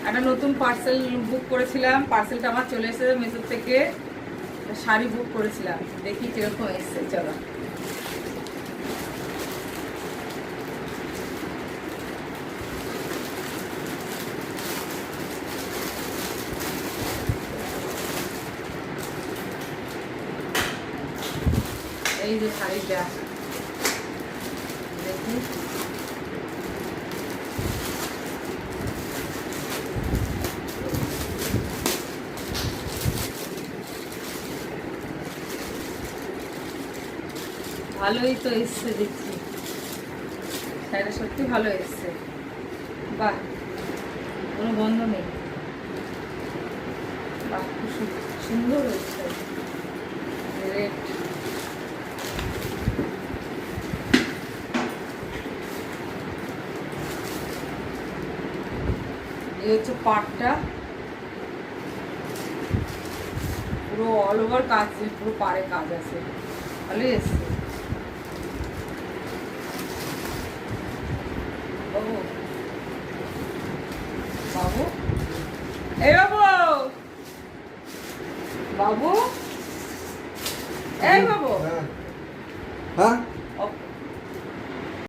একটা নতুন পার্সেল বুক করেছিলাম, পার্সেলটা আমার চলে এসেছে মেসো থেকে। শাড়ি বুক করেছিলাম, দেখি কিরকম এসছে। চলো এই যে শাড়িটা দেখি। ভালোই তো এসছে দেখছি, শাড়িটা সত্যি ভালো এসছে। বাহ, কোনো গন্ধ নেই। বাহ, খুব সুন্দর হয়েছে। রেড এই হচ্ছে পাড়টা, পুরো অল ওভার কাজ, পুরো পাড়ে কাজ আছে, ভালোই এসছে। বাবু বাবু, এই বাবু, বাবু, এই বাবু, হ্যাঁ